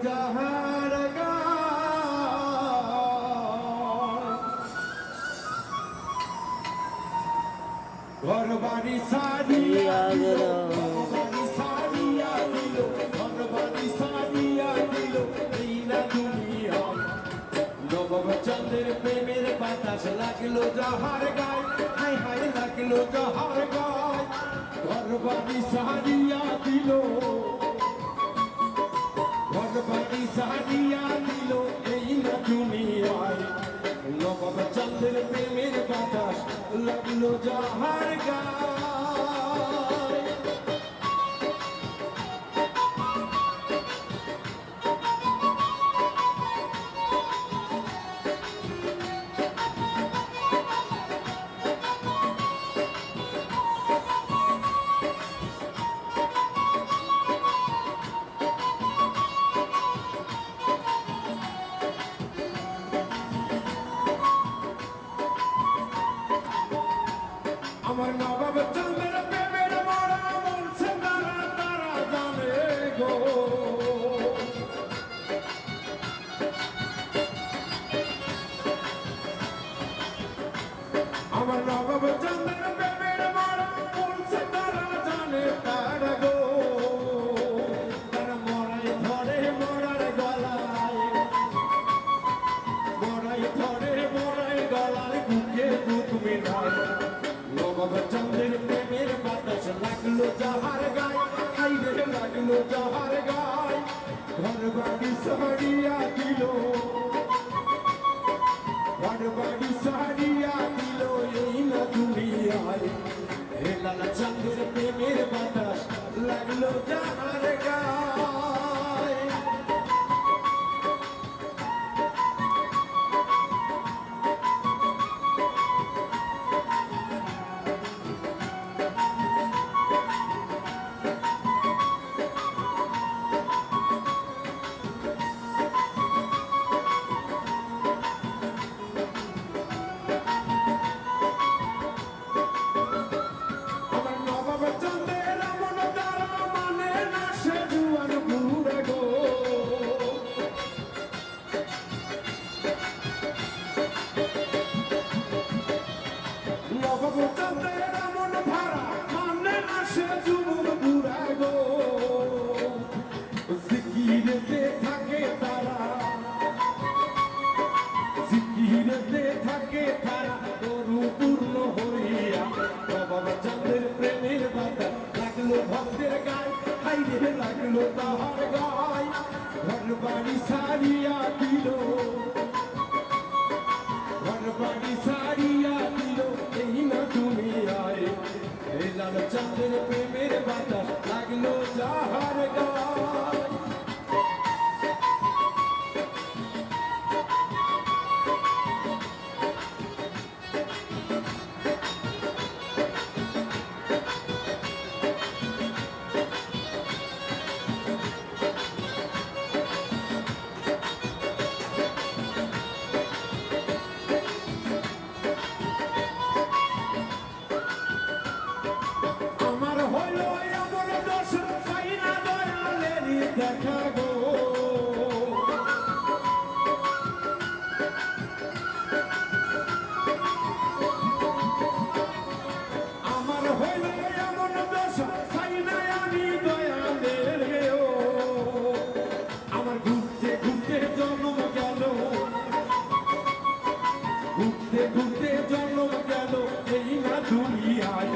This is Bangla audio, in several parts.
যাহার ঘর বাড়ি সারিয়া দিল, বাড়ি সারিয়া দিল, ঘর বাড়ি সারিয়া দিল এই না দুনিয়া। নবম চন্দ্রের প্রেমের বাতাস লাগলো যাহার গায়, হাই হাই লাগলো যাহার গায়। ঘর বাড়ি সারিয়া দিল, ঘর বাড়ি সারিয়া দিল এই না দুনিয়ায়। নবম চন্দ্রের প্রেমের বাতাস লাগলো যাহার গায়। আমার নবাব চন্দ্রের প্রেমের মরা বলছে তারা, তারা জানে গো। আমার নবাব চন্দ্রের প্রেমের মরা বলছে তারা জানে তারা গো। তারা মরাই ধরে মরার গলায়, মরাই ধরে মরাই গলায় বুকে দুধ মেলায়। নবাব চন্দ্রের প্রেমের বাতাস লাগলো যাহার গায়, হাইরে লাগলো যাহার গায়। ঘর বাড়ি সারিয়া দিল, ঘর বাড়ি সারিয়া দিল এই না দুনিয়ায়। হে লালা চন্দ্রের প্রেমের বাতাস লাগলো যাহার গায়। জিকিরেতে থাকে তারা, জিকিরেতে থাকে তারা পরিপূর্ণ হইয়া। নবাব চন্দ্রের প্রেমের বাতাস লাগলো ভক্তের গায়, হাইরে লাগলো তাহার গায়। ঘর বাড়ি সারিয়া দিল, ঘর বাড়ি সারিয়া দিল এই না দুনিয়ায়। এই লাল চন্দ্রের প্রেমের বাতাস লাগলো যাহার গায়। দেখা গো আমার হইল এমন দোষ, চাই না আমি দয়ালের গেও। আমার ঘুরতে ঘুরতে জন্ম গেল, ঘুরতে ঘুরতে জন্ম গেল এই না দুনিয়ায়।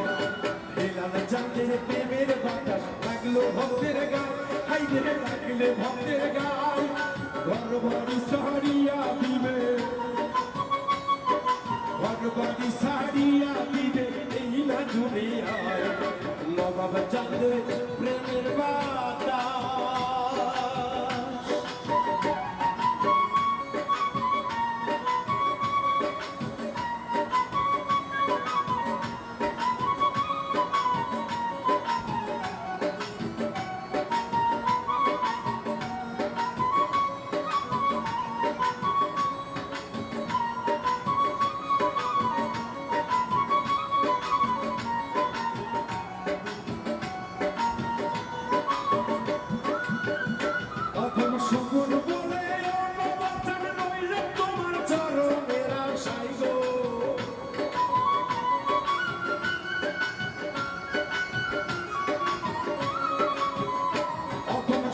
হেলাল চাঁদের প্রেমের বাতাস লাগলো ভক্তের গায়, হাইরে লাগলে ভক্তের গায়। ঘর বাড়ি সারিয়া দিবে, ঘর বাড়ি সারিয়া দিবে এই না দুনিয়ায়। নবাব চন্দ্রের প্রেমের বাতাস।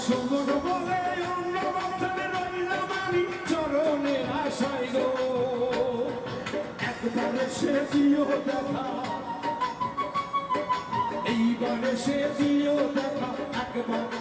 সুমন বলে অন্য বন্ধনে রইলাম আমি চরণের আশায় গো একবারে সে দিও দেখা এইবারে সে দিও দেখা একবারে